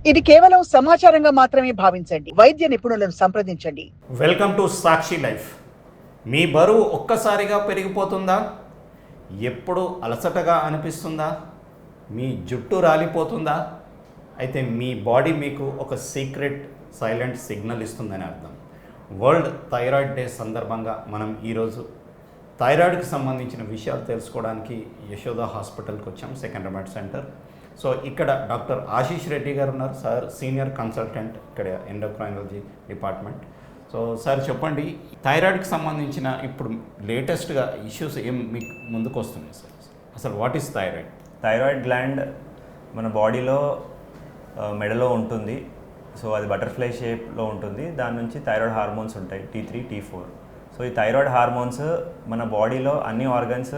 ఇది కేవలం సమాచారంగా మాత్రమే భావించండి. వైద్య నిపుణులను సంప్రదించండి. Welcome to Sakshi life. మీ బరువు ఒక్కసారిగా పెరిగిపోతుందా? ఎప్పుడు అలసటగా అనిపిస్తుందా? మీ జుట్టు రాలిపోతుందా? అయితే మీ బాడీ మీకు ఒక సీక్రెట్ సైలెంట్ సిగ్నల్ ఇస్తుందని అర్థం. వరల్డ్ థైరాయిడ్ డే సందర్భంగా మనం ఈరోజు థైరాయిడ్కి సంబంధించిన విషయాలు తెలుసుకోవడానికి యశోద హాస్పిటల్కి వచ్చాం, సెకండ్రాబాద్ సెంటర్. సో ఇక్కడ డాక్టర్ ఆశీష్ రెడ్డి గారు ఉన్నారు సార్, సీనియర్ కన్సల్టెంట్ ఇక్కడ ఎండోక్రైనాలజీ డిపార్ట్మెంట్. సో సార్ చెప్పండి, థైరాయిడ్కి సంబంధించిన ఇప్పుడు లేటెస్ట్గా ఇష్యూస్ ఏం మీకు ముందుకు వస్తున్నాయి సార్? అసలు what is thyroid? Thyroid gland మన బాడీలో మెడలో ఉంటుంది. సో అది బటర్ఫ్లై షేప్లో ఉంటుంది. దాని నుంచి థైరాయిడ్ హార్మోన్స్ ఉంటాయి, T3, T4. సో ఈ థైరాయిడ్ హార్మోన్స్ మన బాడీలో అన్ని ఆర్గన్స్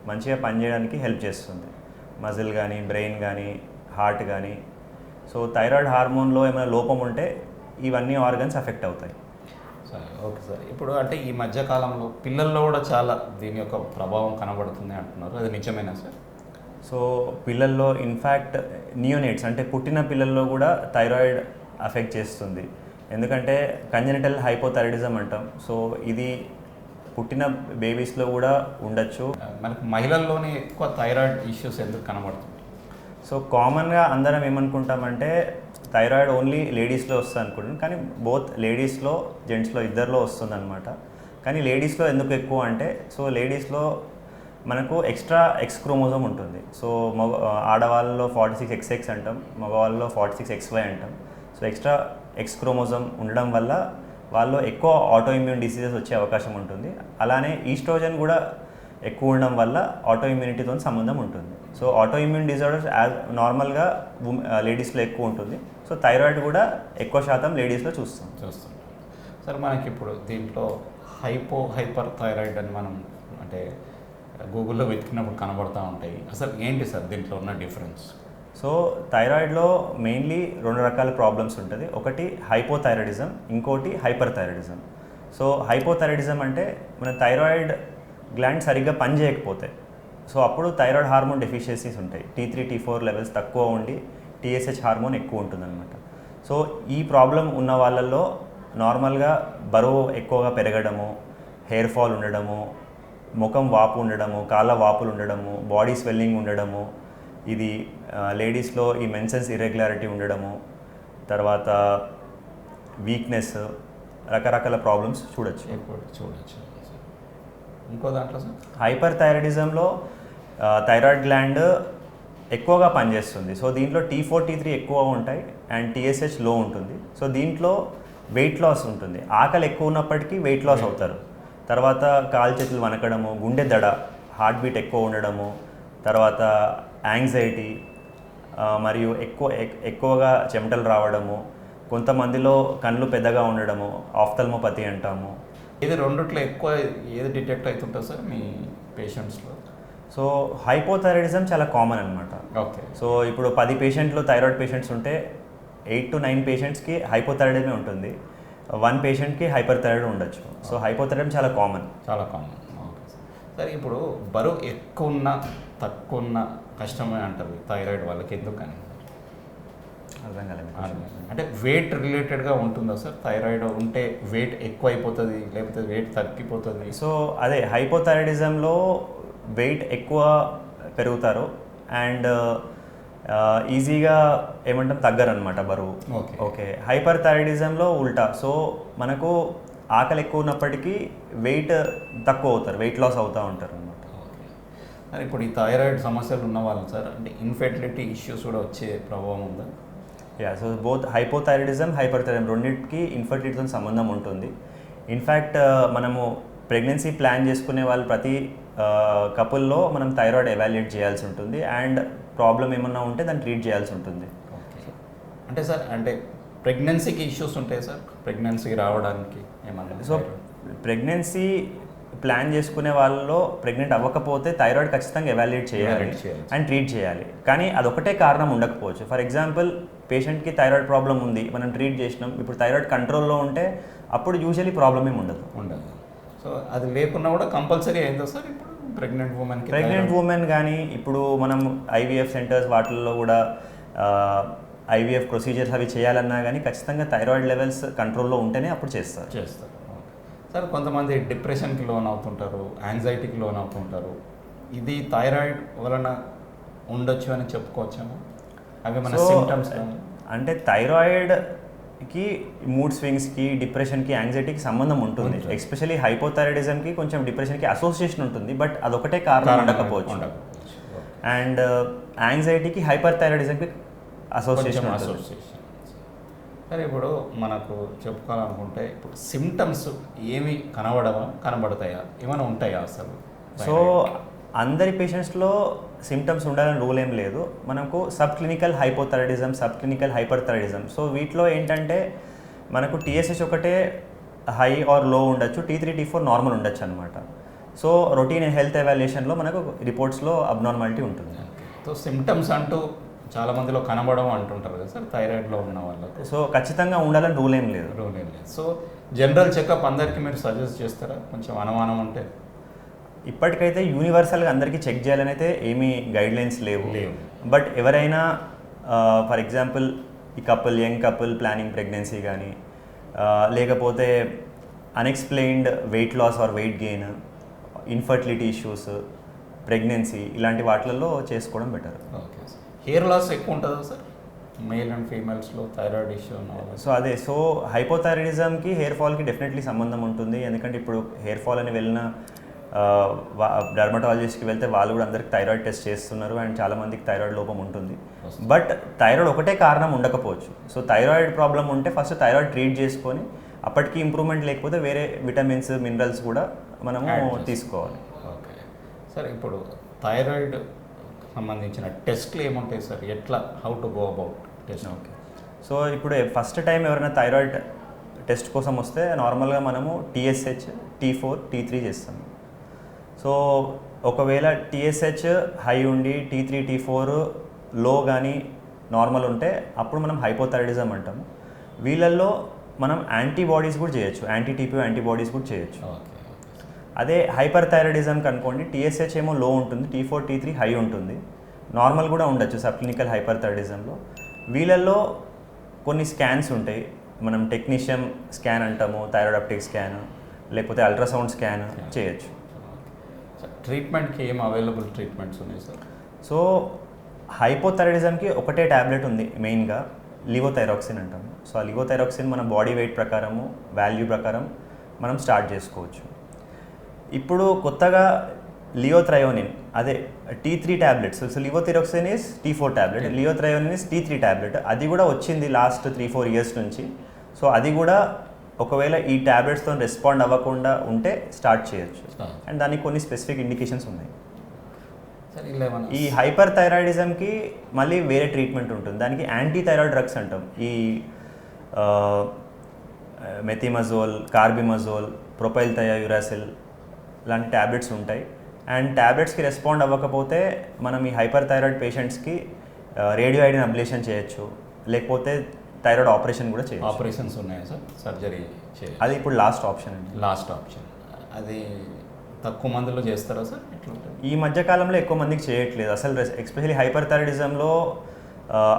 మంచిగా పనిచేయడానికి హెల్ప్ చేస్తుంది. మజిల్ కానీ, బ్రెయిన్ కానీ, హార్ట్ కానీ. సో థైరాయిడ్ హార్మోన్లో ఏమైనా లోపం ఉంటే ఇవన్నీ ఆర్గన్స్ ఎఫెక్ట్ అవుతాయి. సార్ ఓకే సార్, ఇప్పుడు అంటే ఈ మధ్యకాలంలో పిల్లల్లో కూడా చాలా దీని యొక్క ప్రభావం కనబడుతుంది అంటున్నారు, అది నిజమేనా సార్? సో పిల్లల్లో ఇన్ఫ్యాక్ట్ నియోనేట్స్ అంటే పుట్టిన పిల్లల్లో కూడా థైరాయిడ్ అఫెక్ట్ చేస్తుంది. ఎందుకంటే కంజెనిటల్ హైపోథైరాయిడిజం అంటాం. సో ఇది పుట్టిన బేబీస్లో కూడా ఉండొచ్చు. మనకు మహిళల్లోనే ఎక్కువ థైరాయిడ్ ఇష్యూస్ ఎందుకు కనబడుతుంది? సో కామన్గా అందరం ఏమనుకుంటామంటే థైరాయిడ్ ఓన్లీ లేడీస్లో వస్తుంది అనుకుంటాం, కానీ బోత్ లేడీస్లో జెంట్స్లో ఇద్దరిలో వస్తుంది అనమాట. కానీ లేడీస్లో ఎందుకు ఎక్కువ అంటే, సో లేడీస్లో మనకు ఎక్స్ట్రా ఎక్స్ క్రోమోజోమ్ ఉంటుంది. సో ఆడవాళ్ళలో 46XX అంటాం, మగవాళ్ళలో 46XY అంటాం. సో ఎక్స్ట్రా ఎక్స్ క్రోమోజోమ్ ఉండడం వల్ల వాళ్ళు ఎక్కువ ఆటో ఇమ్యూన్ డిసీజెస్ వచ్చే అవకాశం ఉంటుంది. అలానే ఈస్ట్రోజన్ కూడా ఎక్కువ ఉండడం వల్ల ఆటో ఇమ్యూనిటీతో సంబంధం ఉంటుంది. So auto immune disorders as నార్మల్గా లేడీస్లో ఎక్కువ ఉంటుంది. సో థైరాయిడ్ కూడా ఎక్కువ శాతం లేడీస్లో చూస్తాం. సార్ మనకి ఇప్పుడు దీంట్లో హైపర్ థైరాయిడ్ అని మనం అంటే గూగుల్లో వెతికినప్పుడు కనబడుతూ ఉంటాయి. అసలు ఏంటి సార్ దీంట్లో ఉన్న డిఫరెన్స్? సో థైరాయిడ్లో మెయిన్లీ 2 రకాల ప్రాబ్లమ్స్ ఉంటుంది. ఒకటి హైపోథైరాయిడిజం, ఇంకోటి హైపర్ థైరాయిడిజం. సో హైపోథైరాయిడిజం అంటే మన థైరాయిడ్ గ్లాండ్ సరిగ్గా పనిచేయకపోతాయి. సో అప్పుడు థైరాయిడ్ హార్మోన్ డెఫిషియన్సీస్ ఉంటాయి. T3, T4 లెవెల్స్ తక్కువ ఉండి TSH హార్మోన్ ఎక్కువ ఉంటుందన్నమాట. సో ఈ ప్రాబ్లం ఉన్న వాళ్ళల్లో నార్మల్గా బరువు ఎక్కువగా పెరగడము, హెయిర్ ఫాల్ ఉండడము, ముఖం వాపు ఉండడము, కాళ్ళ వాపులు ఉండడము, బాడీ స్వెల్లింగ్ ఉండడము, ఇది లేడీస్లో ఈ మెన్సెన్స్ ఇర్రెగ్యులారిటీ ఉండడము, తర్వాత వీక్నెస్, రకరకాల ప్రాబ్లమ్స్ చూడొచ్చు. ఇంకో దాంట్లో సార్ హైపర్ థైరాయిడిజంలో థైరాయిడ్ గ్లాండ్ ఎక్కువగా పనిచేస్తుంది. సో దీంట్లో T4, T3 ఎక్కువ ఉంటాయి అండ్ TSH లో ఉంటుంది. సో దీంట్లో వెయిట్ లాస్ ఉంటుంది. ఆకలి ఎక్కువ ఉన్నప్పటికీ వెయిట్ లాస్ అవుతారు. తర్వాత కాలు చేతులు వనకడము, గుండె దడ, హార్ట్ బీట్ ఎక్కువ ఉండడము, తర్వాత యాంగ్జైటీ, మరియు ఎక్కువగా చెమటలు రావడము, కొంతమందిలో కళ్ళు పెద్దగా ఉండడము, ఆఫ్థల్మోపతి అంటాము. ఇది రెండిట్లో ఎక్కువ ఏది డిటెక్ట్ అవుతుంటుంది సార్ మీ పేషెంట్స్లో? సో హైపోథైరాయిడిజం చాలా కామన్ అనమాట. ఓకే. సో ఇప్పుడు 10 పేషెంట్లు థైరాయిడ్ పేషెంట్స్ ఉంటే 8 to 9 పేషెంట్స్కి హైపోథైరాయిడమే ఉంటుంది, 1 పేషెంట్కి హైపర్ థైరాయిడ్ ఉండొచ్చు. సో హైపోథైరాయిడ్ చాలా కామన్. ఓకే సార్, ఇప్పుడు బరువు ఎక్కువ ఉన్న తక్కువ ఉన్న కష్టమే అంటారు థైరాయిడ్ వాళ్ళకి, ఎందుకని అర్థం కాలేదు. అంటే వెయిట్ రిలేటెడ్గా ఉంటుందా సార్? థైరాయిడ్ ఉంటే వెయిట్ ఎక్కువ అయిపోతుంది, లేకపోతే వెయిట్ తగ్గిపోతుంది? సో అదే హైపోథైరాయిడిజంలో వెయిట్ ఎక్కువ పెరుగుతారు అండ్ ఈజీగా ఏమంటాం తగ్గరు అనమాట బరువు. ఓకే. హైపర్ థైరాయిడిజంలో ఉల్టా. సో మనకు ఆకలి ఎక్కువ ఉన్నప్పటికీ వెయిట్ తక్కువ అవుతారు, వెయిట్ లాస్ అవుతూ ఉంటారు అనమాట. సార్ ఇప్పుడు ఈ థైరాయిడ్ సమస్యలు ఉన్న వాళ్ళు సార్ అంటే ఇన్ఫెర్టిలిటీ ఇష్యూస్ కూడా వచ్చే ప్రభావం ఉందా? So both hypothyroidism, hyper thyroidism రెండింటికి ఇన్ఫర్టిలిటీతో సంబంధం ఉంటుంది. ఇన్ఫ్యాక్ట్ మనము ప్రెగ్నెన్సీ ప్లాన్ చేసుకునే వాళ్ళు ప్రతి కపుల్లో మనం థైరాయిడ్ ఎవాల్యుయేట్ చేయాల్సి ఉంటుంది అండ్ ప్రాబ్లం ఏమన్నా ఉంటే దాన్ని ట్రీట్ చేయాల్సి ఉంటుంది. అంటే సార్ అంటే ప్రెగ్నెన్సీకి ఇష్యూస్ ఉంటాయి సార్? ప్రెగ్నెన్సీ రావడానికి ఏమన్నా? సో ప్రెగ్నెన్సీ ప్లాన్ చేసుకునే వాళ్ళలో ప్రెగ్నెంట్ అవ్వకపోతే థైరాయిడ్ ఖచ్చితంగా ఎవాల్యుయేట్ చేయాలి అండ్ ట్రీట్ చేయాలి. కానీ అదొకటే కారణం ఉండకపోవచ్చు. ఫర్ ఎగ్జాంపుల్ పేషెంట్కి థైరాయిడ్ ప్రాబ్లం ఉంది, మనం ట్రీట్ చేసినాం, ఇప్పుడు థైరాయిడ్ కంట్రోల్లో ఉంటే అప్పుడు యూజువల్లీ ప్రాబ్లం ఏమి ఉండదు. సో అది లేకున్నా కూడా కంపల్సరీ అయిందా సార్ ఇప్పుడు ప్రెగ్నెంట్ ఉమెన్ కానీ ఇప్పుడు మనం IVF సెంటర్స్ వాటిల్లో కూడా ఐవీఎఫ్ ప్రొసీజర్స్ అవి చేయాలన్నా కానీ ఖచ్చితంగా థైరాయిడ్ లెవెల్స్ కంట్రోల్లో ఉంటేనే అప్పుడు చేస్తారు. సార్ కొంతమంది డిప్రెషన్కి లోన్ అవుతుంటారు, యాంగ్జైటీకి లోన్ అవుతుంటారు. ఇది థైరాయిడ్ వలన ఉండొచ్చు అని చెప్పుకోవచ్చాము. అవి మన సిమ్టమ్స్ అంటే థైరాయిడ్కి మూడ్ స్వింగ్స్కి, డిప్రెషన్కి, యాంగ్జైటీకి సంబంధం ఉంటుంది. ఎస్పెషల్లీ హైపోథైరాయిడిజంకి కొంచెం డిప్రెషన్కి అసోసియేషన్ ఉంటుంది, బట్ అదొకటే కారణం ఉండకపోవచ్చు. అండ్ యాంగ్జైటీకి హైపర్ థైరాయిడిజంకి అసోసియేషన్. సరే, ఇప్పుడు మనకు చెప్పుకోవాలనుకుంటే ఇప్పుడు సిమ్టమ్స్ ఏమి కనబడతాయా, ఏమైనా ఉంటాయా అసలు? సో అందరి పేషెంట్స్లో సిమ్టమ్స్ ఉండాలని రూల్ ఏం లేదు. మనకు sub clinical hypothyroidism, sub clinical hyper thyroidism. So వీటిలో ఏంటంటే మనకు టీఎస్హెచ్ ఒకటే హై ఆర్ లో ఉండొచ్చు, T3 T4 నార్మల్ ఉండొచ్చు అనమాట. సో రొటీన్ హెల్త్ ఎవాల్యుయేషన్లో మనకు రిపోర్ట్స్లో అబ్నార్మాలిటీ ఉంటుంది. సో సిమ్టమ్స్ అంటూ చాలా మందిలో కనబడడం అంటుంటారు కదా సార్ థైరాయిడ్లో ఉన్న వాళ్ళకు. సో ఖచ్చితంగా ఉండాలని రూల్ ఏం లేదు. సో జనరల్ చెకప్ అందరికీ మీరు సజెస్ట్ చేస్తారా? కొంచెం అనుమానం ఉంటే. ఇప్పటికైతే యూనివర్సల్గా అందరికీ చెక్ చేయాలని అయితే ఏమీ గైడ్లైన్స్ లేవు. బట్ ఎవరైనా ఫర్ ఎగ్జాంపుల్ ఈ యంగ్ కపుల్ ప్లానింగ్ ప్రెగ్నెన్సీ కానీ, లేకపోతే unexplained weight loss or weight gain, infertility issues, pregnancy, ఇలాంటి వాటిలలో చేసుకోవడం better. Okay sir. Hair loss ఎక్కువ ఉంటుందా సార్ మేల్ అండ్ ఫీమేల్స్లో థైరాయిడ్ ఇష్యూ? సో హైపోథైరాయిడిజంకి హెయిర్ ఫాల్కి డెఫినెట్లీ సంబంధం ఉంటుంది. ఎందుకంటే ఇప్పుడు హెయిర్ ఫాల్ అని వెళ్ళిన డర్మటాలజిస్ట్కి వెళ్తే వాళ్ళు కూడా అందరికి థైరాయిడ్ టెస్ట్ చేస్తున్నారు, అండ్ చాలామందికి థైరాయిడ్ లోపం ఉంటుంది. బట్ థైరాయిడ్ ఒకటే కారణం ఉండకపోవచ్చు. సో థైరాయిడ్ ప్రాబ్లం ఉంటే ఫస్ట్ థైరాయిడ్ ట్రీట్ చేసుకొని అప్పటికి ఇంప్రూవ్మెంట్ లేకపోతే వేరే విటమిన్స్, మినరల్స్ కూడా మనము తీసుకోవాలి. Okay sir. ఇప్పుడు థైరాయిడ్ సంబంధించిన టెస్ట్లు ఏముంటాయి సార్? ఎట్లా, how to go about test? Okay. So ఇప్పుడు ఫస్ట్ టైం ఎవరైనా థైరాయిడ్ టెస్ట్ కోసం వస్తే నార్మల్గా మనము TSH, T4, T3 చేస్తాము. సో ఒకవేళ TSH హై ఉండి T3 T4 లో కానీ నార్మల్ ఉంటే అప్పుడు మనం హైపోథైరాయిడిజం అంటాము. వీళ్ళల్లో మనం యాంటీబాడీస్ కూడా చేయొచ్చు, యాంటీ-TPO యాంటీబాడీస్ కూడా చేయొచ్చు. అదే హైపర్ థైరాయిడిజంకి అనుకోండి, TSH ఏమో లో ఉంటుంది, T4 T3 హై ఉంటుంది, నార్మల్ కూడా ఉండొచ్చు సబ్ క్లినికల్ హైపర్ థైరాయిడిజంలో. వీళ్ళల్లో కొన్ని స్కాన్స్ ఉంటాయి, మనం టెక్నీషియన్ స్కాన్ అంటాము, థైరాయిడ్ అప్టేక్ స్కాన్, లేకపోతే అల్ట్రాసౌండ్ స్కాన్ చేయొచ్చు. ట్రీట్మెంట్కి ఏం అవైలబుల్ ట్రీట్మెంట్స్ ఉన్నాయి సార్? సో హైపోథైరాయిడిజంకి ఒకటే ట్యాబ్లెట్ ఉంది మెయిన్గా, లివోథైరాక్సిన్ అంటాము. సో ఆ లివోథైరాక్సిన్ మన బాడీ వెయిట్ ప్రకారము, వాల్యూ ప్రకారం మనం స్టార్ట్ చేసుకోవచ్చు. ఇప్పుడు కొత్తగా లియోథ్రయోనిన్, అదే T3 tablets. So levothyroxine is T4 tablet, liothyronine is T3 tablet. అది కూడా వచ్చింది లాస్ట్ 3-4 ఇయర్స్ నుంచి. సో అది కూడా ఒకవేళ ఈ ట్యాబ్లెట్స్తో రెస్పాండ్ అవ్వకుండా ఉంటే స్టార్ట్ చేయొచ్చు, అండ్ దానికి కొన్ని స్పెసిఫిక్ ఇండికేషన్స్ ఉన్నాయి. ఈ హైపర్ థైరాయిడిజంకి మళ్ళీ వేరే ట్రీట్మెంట్ ఉంటుంది, దానికి యాంటీ థైరాయిడ్ డ్రగ్స్ అంటాం. ఈ మెథిమజోల్, కార్బిమజోల్, ప్రొపైల్ థయోయురాసిల్ లాంటి ట్యాబ్లెట్స్ ఉంటాయి. అండ్ ట్యాబ్లెట్స్కి రెస్పాండ్ అవ్వకపోతే మనం ఈ హైపర్ థైరాయిడ్ పేషెంట్స్కి రేడియో ఐడిన్ అబ్లేషన్ చేయొచ్చు, లేకపోతే థైరాయిడ్ ఆపరేషన్ కూడా చేయొచ్చు. ఆపరేషన్స్ ఉన్నాయా సార్? సర్జరీ చేయాలి, అది ఇప్పుడు లాస్ట్ ఆప్షన్ అండి. Last option. అది తక్కువ మందిలో చేస్తారా సార్? ఈ మధ్యకాలంలో ఎక్కువ మందికి చేయట్లేదు అసలు. ఎస్పెషల్లీ హైపర్ థైరాయిడిజంలో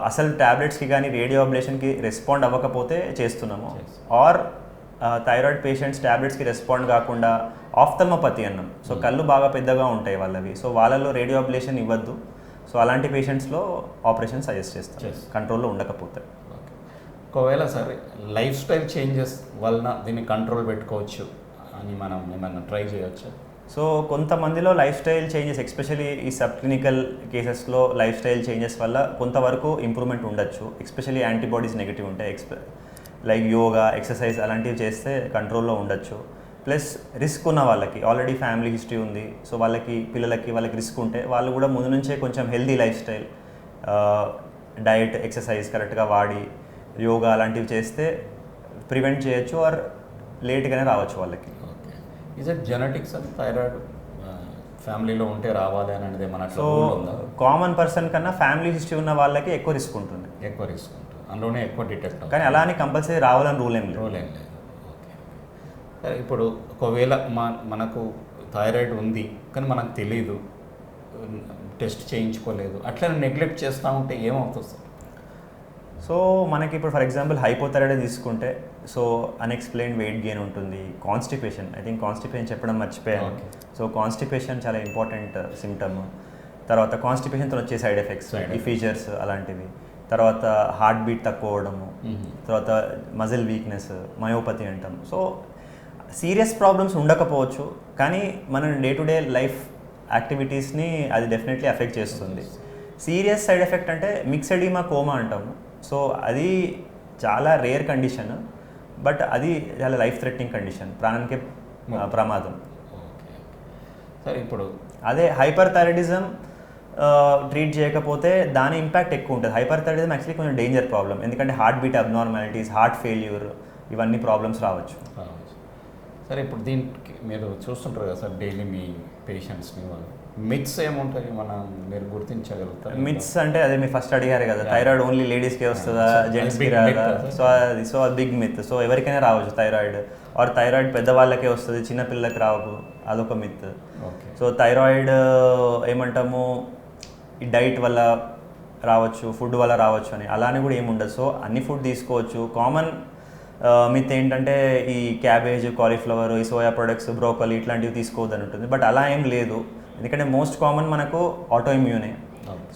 అసలు ట్యాబ్లెట్స్కి కానీ రేడియో అబ్లేషన్కి రెస్పాండ్ అవ్వకపోతే చేస్తున్నాము. ఆర్ థైరాయిడ్ పేషెంట్స్ ట్యాబ్లెట్స్కి రెస్పాండ్ కాకుండా ఆఫ్థల్మోపతి అన్నాం. సో కళ్ళు బాగా పెద్దగా ఉంటాయి వాళ్ళవి, సో వాళ్ళలో రేడియో అబ్లేషన్ ఇవ్వద్దు. సో అలాంటి పేషెంట్స్లో ఆపరేషన్ సజెస్ట్ చేస్తాం కంట్రోల్లో ఉండకపోతే. ఒకవేళ సార్ లైఫ్ స్టైల్ చేంజెస్ వలన దీన్ని కంట్రోల్ పెట్టుకోవచ్చు అని మనం ఏమైనా ట్రై చేయొచ్చు? సో కొంతమందిలో లైఫ్ స్టైల్ చేంజెస్, ఎస్పెషల్లీ ఈ సబ్ క్లినికల్ కేసెస్లో లైఫ్ స్టైల్ చేంజెస్ వల్ల కొంతవరకు ఇంప్రూవ్మెంట్ ఉండొచ్చు. ఎస్పెషల్లీ యాంటీబాడీస్ నెగిటివ్ ఉంటాయి, లైక్ యోగా, ఎక్సర్సైజ్ అలాంటివి చేస్తే కంట్రోల్లో ఉండొచ్చు. ప్లస్ రిస్క్ ఉన్న వాళ్ళకి, ఆల్రెడీ ఫ్యామిలీ హిస్టరీ ఉంది, సో వాళ్ళకి పిల్లలకి వాళ్ళకి రిస్క్ ఉంటే వాళ్ళు కూడా ముందు నుంచే కొంచెం healthy life style, diet, exercise కరెక్ట్గా వాడి యోగా అలాంటివి చేస్తే ప్రివెంట్ చేయొచ్చు, ఆర్ లేట్గానే రావచ్చు వాళ్ళకి. Is it genetics and thyroid ఫ్యామిలీలో ఉంటే రావాలి అనేది మన? సో కామన్ పర్సన్ కన్నా ఫ్యామిలీ హిస్టరీ ఉన్న వాళ్ళకి ఎక్కువ రిస్క్ ఉంటుంది. ఎక్కువ రిస్క్ ఉంటుంది, అందులోనే ఎక్కువ డిటెక్ట్. కానీ అలా అని కంపల్సరీ రావాలని రూల్ ఏం లేదు. ఓకే. సరే, ఇప్పుడు ఒకవేళ మనకు థైరాయిడ్ ఉంది కానీ మనకు తెలీదు, టెస్ట్ చేయించుకోలేదు, అట్లా నెగ్లెక్ట్ చేస్తూ ఉంటే ఏమవుతుంది సార్? సో మనకి ఇప్పుడు ఫర్ ఎగ్జాంపుల్ హైపోథైరాయిడ్ తీసుకుంటే సో అన్ఎక్స్ప్లెయిన్డ్ వెయిట్ గెయిన్ ఉంటుంది, కాన్స్టిపేషన్, ఐ థింక్ కాన్స్టిపేషన్ చెప్పడం మర్చిపోయాను. సో కాన్స్టిపేషన్ చాలా ఇంపార్టెంట్ సిమ్టమ్. తర్వాత కాన్స్టిపేషన్తో వచ్చే సైడ్ ఎఫెక్ట్స్, ఈ ఫీచర్స్ అలాంటివి. తర్వాత హార్ట్ బీట్ తక్కువ అవడము, తర్వాత మజిల్ వీక్నెస్, మయోపతి అంటాం. సో సీరియస్ ప్రాబ్లమ్స్ ఉండకపోవచ్చు, కానీ మన డే టు డే లైఫ్ యాక్టివిటీస్ని అది డెఫినెట్లీ ఎఫెక్ట్ చేస్తుంది. సీరియస్ సైడ్ ఎఫెక్ట్ అంటే మిక్స్డ్ ఎడిమా కోమా అంటాము. సో అది చాలా రేర్ కండిషన్, బట్ అది చాలా లైఫ్ థ్రెటనింగ్ కండిషన్, ప్రాణానికి ప్రమాదం. సరే, ఇప్పుడు అదే హైపర్ థైరాయిడిజం ట్రీట్ చేయకపోతే దాని ఇంపాక్ట్ ఎక్కువ ఉంటుంది. హైపర్ థైరాయిడిజం యాక్చువల్లీ కొంచెం డేంజర్ ప్రాబ్లం, ఎందుకంటే heart beat abnormalities, heart failure, ఇవన్నీ ప్రాబ్లమ్స్ రావచ్చు. సరే, ఇప్పుడు దీనికి మీరు చూస్తుంటారు కదా సార్ డైలీ మీ పేషెంట్స్ని, వాళ్ళు మిత్స్ ఏముంటాయి మీరు గుర్తించగలుగుతారు? మిత్స్ అంటే అదే మీరు ఫస్ట్ అడిగారు కదా, థైరాయిడ్ ఓన్లీ లేడీస్కే వస్తుందా, జెంట్స్కి రాదా? సో అది బిగ్ మిత్. సో ఎవరికైనా రావచ్చు థైరాయిడ్, ఆర్ థైరాయిడ్ పెద్దవాళ్ళకే వస్తుంది, చిన్నపిల్లలకి రావు, అదొక మిత్. సో థైరాయిడ్ ఏమంటాము, ఈ డైట్ వల్ల రావచ్చు, ఫుడ్ వల్ల రావచ్చు అని అలానే కూడా ఏముండదు. సో అన్ని ఫుడ్ తీసుకోవచ్చు. కామన్ మిత్ ఏంటంటే ఈ క్యాబేజ్, కాలీఫ్లవర్, ఈ సోయా ప్రొడక్ట్స్, బ్రోకలీ ఇట్లాంటివి తీసుకోవద్దని ఉంటుంది. బట్ అలా ఏం లేదు, ఎందుకంటే మోస్ట్ కామన్ మనకు ఆటో ఇమ్యూనే.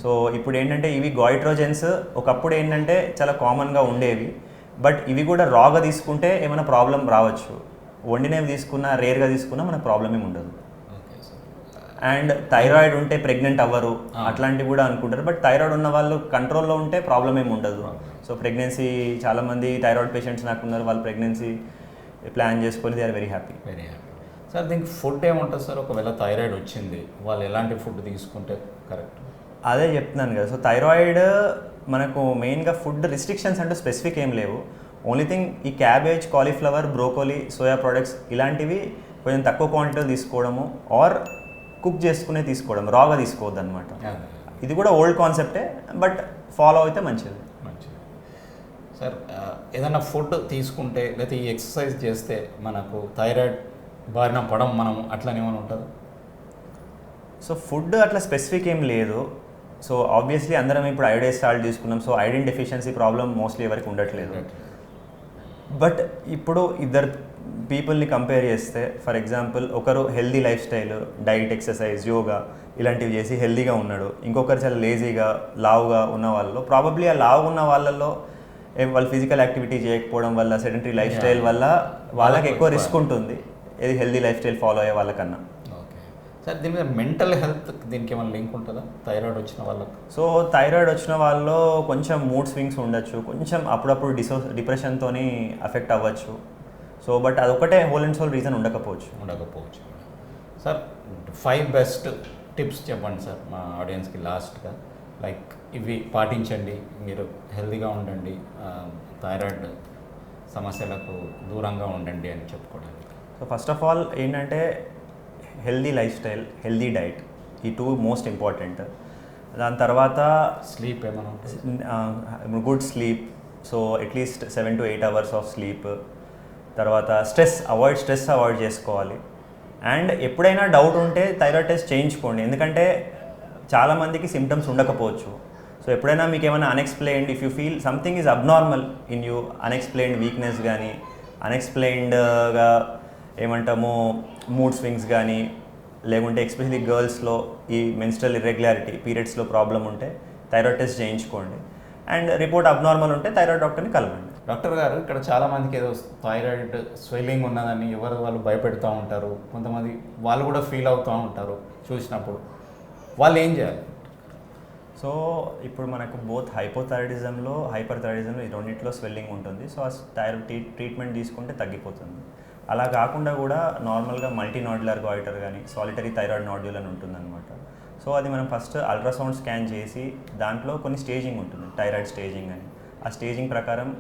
సో ఇప్పుడు ఏంటంటే ఇవి గాయిట్రోజెన్స్ ఒకప్పుడు ఏంటంటే చాలా కామన్గా ఉండేవి, బట్ ఇవి కూడా రాగా తీసుకుంటే ఏమైనా ప్రాబ్లం రావచ్చు. వండినవి తీసుకున్నా, రేర్గా తీసుకున్నా మనకు ప్రాబ్లం ఏమి ఉండదు. అండ్ థైరాయిడ్ ఉంటే ప్రెగ్నెంట్ అవ్వరు అట్లాంటివి కూడా అనుకుంటారు, బట్ థైరాయిడ్ ఉన్న వాళ్ళు కంట్రోల్లో ఉంటే ప్రాబ్లం ఏమి ఉండదు. సో ప్రెగ్నెన్సీ చాలామంది థైరాయిడ్ పేషెంట్స్ నాకు ఉన్నారు, వాళ్ళు ప్రెగ్నెన్సీ ప్లాన్ చేసుకొని they are very happy. Sir దీనికి ఫుడ్ ఏముంటుంది సార్? ఒకవేళ థైరాయిడ్ వచ్చింది, వాళ్ళు ఎలాంటి ఫుడ్ తీసుకుంటే కరెక్ట్? అదే చెప్తున్నాను కదా. సో థైరాయిడ్ మనకు మెయిన్గా ఫుడ్ రిస్ట్రిక్షన్స్ అంటూ స్పెసిఫిక్ ఏం లేవు. ఓన్లీ థింగ్ ఈ cabbage, cauliflower, broccoli, soya products ఇలాంటివి కొంచెం తక్కువ క్వాంటిటీలో తీసుకోవడము, ఆర్ కుక్ చేసుకునే తీసుకోవడం, రాగా తీసుకోవద్దు అనమాట. ఇది కూడా ఓల్డ్ కాన్సెప్టే, బట్ ఫాలో అయితే మంచిది. సార్ ఏదైనా ఫుడ్ తీసుకుంటే లేకపోతే ఈ ఎక్సర్సైజ్ చేస్తే మనకు థైరాయిడ్ బారిన పడం మనం అట్లనే ఏమైనా ఉంటుంది? సో ఫుడ్ అట్లా స్పెసిఫిక్ ఏం లేదు. సో ఆబ్వియస్లీ అందరం ఇప్పుడు అయోడైజ్ సాల్ట్ తీసుకున్నాం, so iron deficiency problem mostly ఎవరికి ఉండట్లేదు. బట్ ఇప్పుడు ఇద్దరు పీపుల్ని కంపేర్ చేస్తే, ఫర్ ఎగ్జాంపుల్ ఒకరు healthy life style, diet, exercise, yoga ఇలాంటివి చేసి హెల్దీగా ఉన్నాడు, ఇంకొకరు చాలా లేజీగా, లావుగా ఉన్న వాళ్ళలో ప్రాబబ్లీ ఆ లావు ఉన్న వాళ్ళల్లో వాళ్ళు ఫిజికల్ యాక్టివిటీ చేయకపోవడం వల్ల, సెడెంటరీ లైఫ్ స్టైల్ వల్ల వాళ్ళకి ఎక్కువ రిస్క్ ఉంటుంది ఇది హెల్దీ లైఫ్ స్టైల్ ఫాలో అయ్యే వాళ్ళకన్నా. ఓకే సార్, దీని మీద మెంటల్ హెల్త్ దీనికి ఏమైనా లింక్ ఉంటుందా థైరాయిడ్ వచ్చిన వాళ్ళకి? సో థైరాయిడ్ వచ్చిన వాళ్ళలో కొంచెం మూడ్ స్వింగ్స్ ఉండొచ్చు, కొంచెం అప్పుడప్పుడు డిప్రెషన్తో అఫెక్ట్ అవ్వచ్చు. సో బట్ అదొకటే హోల్ అండ్ సోల్ రీజన్ ఉండకపోవచ్చు. సార్ 5 బెస్ట్ టిప్స్ చెప్పండి సార్ మా ఆడియన్స్కి లాస్ట్గా. లైక్ ఇవి పాటించండి, మీరు హెల్తీగా ఉండండి, థైరాయిడ్ సమస్యలకు దూరంగా ఉండండి అని చెప్పుకోవడానికి. సో ఫస్ట్ ఆఫ్ ఆల్ ఏంటంటే healthy life style, healthy diet, ఈ 2 మోస్ట్ ఇంపార్టెంట్. దాని తర్వాత స్లీప్ ఏమైనా good sleep, so at least 7 to 8 hours of sleep. తర్వాత స్ట్రెస్ అవాయిడ్ చేసుకోవాలి. అండ్ ఎప్పుడైనా డౌట్ ఉంటే థైరాయిడ్ టెస్ట్ చేయించుకోండి, ఎందుకంటే చాలామందికి సిమ్టమ్స్ ఉండకపోవచ్చు. సో ఎప్పుడైనా మీకు ఏమైనా unexplained, if you feel something is abnormal in you, unexplained weakness కానీ, అన్ఎక్స్ప్లెయిన్డ్గా ఏమంటాము మూడ్ స్వింగ్స్ కానీ, లేకుంటే ఎస్పెషల్లీ గర్ల్స్లో ఈ మెన్స్ట్రల్ ఇర్రెగ్యులారిటీ, పీరియడ్స్లో ప్రాబ్లం ఉంటే థైరాయిడ్ టెస్ట్ చేయించుకోండి. అండ్ రిపోర్ట్ అబ్నార్మల్ ఉంటే థైరాయిడ్ డాక్టర్ని కలవండి. డాక్టర్ గారు, ఇక్కడ చాలామందికి ఏదో థైరాయిడ్ స్వెల్లింగ్ ఉన్నదని వాళ్ళు భయపెడుతూ ఉంటారు, కొంతమంది వాళ్ళు కూడా ఫీల్ అవుతూ ఉంటారు చూసినప్పుడు, వాళ్ళు ఏం చేయాలి? సో ఇప్పుడు మనకు బోత్ హైపోథైరాయిడిజంలో, హైపర్ థైరాయిడిజంలో ఈ రెండింటిలో స్వెల్లింగ్ ఉంటుంది. సో ఆ ట్రీట్మెంట్ తీసుకుంటే తగ్గిపోతుంది. అలా కాకుండా కూడా నార్మల్గా మల్టీనాడ్యులర్ గాయిటర్ కానీ, సాలిటరీ థైరాయిడ్ నాడ్యూల్ అని ఉంటుందన్నమాట. సో అది మనం ఫస్ట్ అల్ట్రాసౌండ్ స్కాన్ చేసి దాంట్లో కొన్ని స్టేజింగ్ ఉంటుంది, థైరాయిడ్ స్టేజింగ్ అని. ఆ స్టేజింగ్ ప్రకారం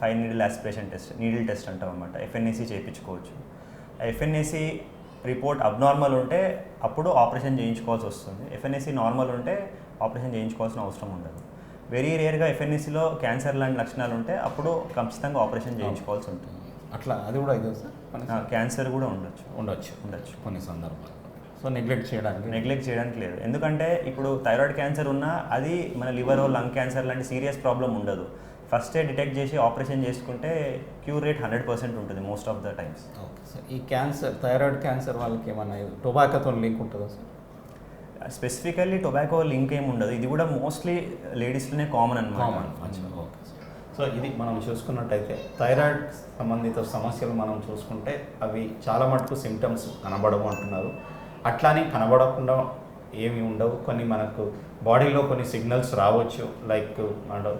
5 needle aspiration test, needle test అంటాం అన్నమాట, FNAC చేయించుకోవచ్చు. ఆ FNAC రిపోర్ట్ అబ్నార్మల్ ఉంటే అప్పుడు ఆపరేషన్ చేయించుకోవాల్సి వస్తుంది. FNAC నార్మల్ ఉంటే ఆపరేషన్ చేయించుకోవాల్సిన అవసరం ఉండదు. వెరీ రేర్గా FNACలో క్యాన్సర్ లాంటి లక్షణాలు ఉంటే అప్పుడు ఖచ్చితంగా ఆపరేషన్ చేయించుకోవాల్సి ఉంటుంది. అట్లా అది కూడా ఇది సార్, క్యాన్సర్ కూడా ఉండొచ్చు కొన్ని సందర్భాలు. సో నెగ్లెక్ట్ చేయడానికి లేదు, ఎందుకంటే ఇప్పుడు థైరాయిడ్ క్యాన్సర్ ఉన్నా అది మన లివర్, లంగ్ క్యాన్సర్ లాంటి సీరియస్ ప్రాబ్లం ఉండదు. ఫస్టే డిటెక్ట్ చేసి ఆపరేషన్ చేసుకుంటే క్యూర్ రేట్ 100% ఉంటుంది most of the times. Okay sir. ఈ క్యాన్సర్, థైరాయిడ్ క్యాన్సర్ వాళ్ళకి ఏమన్నా టొబాకోతో లింక్ ఉంటుందా సార్? స్పెసిఫికల్లీ టొబాకో లింక్ ఏమి ఉండదు. ఇది కూడా మోస్ట్లీ లేడీస్లోనే కామన్ అనమాట. ఓకే. సో ఇది మనం చూసుకున్నట్టయితే థైరాయిడ్ సంబంధిత సమస్యలు మనం చూసుకుంటే అవి చాలా మటుకు సిమ్టమ్స్ కనబడవు అంటున్నారు. అట్లానే కనబడకుండా ఏమి ఉండవు. కొన్ని మనకు బాడీలో కొన్ని సిగ్నల్స్ రావచ్చు, లైక్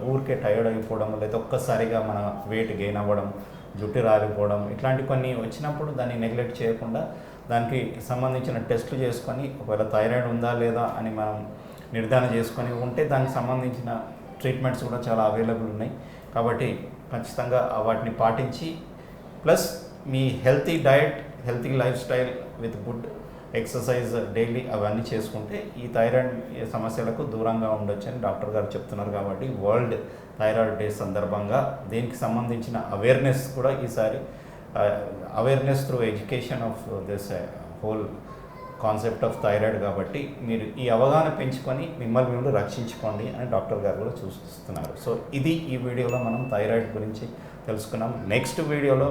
ఊరికే టైర్డ్ అయిపోవడం, లేదా ఒక్కసారిగా మన వెయిట్ గెయిన్ అవ్వడం, జుట్టు రాలిపోవడం, ఇట్లాంటి కొన్ని వచ్చినప్పుడు దాన్ని నెగ్లెక్ట్ చేయకుండా దానికి సంబంధించిన టెస్టులు చేసుకొని ఒకవేళ థైరాయిడ్ ఉందా లేదా అని మనం నిర్ధారణ చేసుకొని ఉంటే దానికి సంబంధించిన ట్రీట్మెంట్స్ కూడా చాలా అవైలబుల్ ఉన్నాయి. కాబట్టి ఖచ్చితంగా వాటిని పాటించి plus me healthy diet, healthy life style with good exercise daily అవన్నీ చేసుకుంటే ఈ థైరాయిడ్ సమస్యలకు దూరంగా ఉండొచ్చు అని డాక్టర్ గారు చెప్తున్నారు. కాబట్టి వరల్డ్ థైరాయిడ్ డే సందర్భంగా దీనికి సంబంధించిన అవేర్నెస్ కూడా ఈసారి awareness through education of this whole concept of thyroid. కాబట్టి మీరు ఈ అవగాహన పెంచుకొని మిమ్మల్ని మీరు రక్షించుకోండి అని డాక్టర్ గారు కూడా సూచిస్తున్నారు. సో ఇది ఈ వీడియోలో మనం థైరాయిడ్ గురించి తెలుసుకున్నాం. నెక్స్ట్ వీడియోలో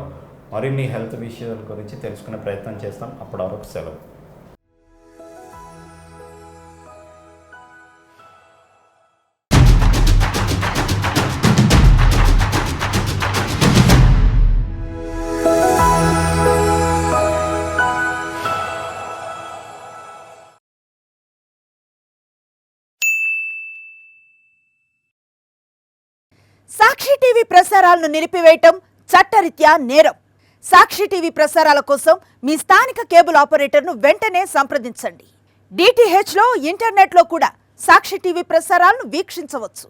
మరిన్ని హెల్త్ విషయాల గురించి తెలుసుకునే ప్రయత్నం చేస్తాం. అప్పటి వరకు సెలవు. సాక్షి టీవీ ప్రసారాలను నిలిపివేయటం చట్టరీత్యా నేరం. సాక్షి టీవీ ప్రసారాల కోసం మీ స్థానిక కేబుల్ ఆపరేటర్ను వెంటనే సంప్రదించండి. DTHలో, ఇంటర్నెట్లో కూడా సాక్షి టీవీ ప్రసారాలను వీక్షించవచ్చు.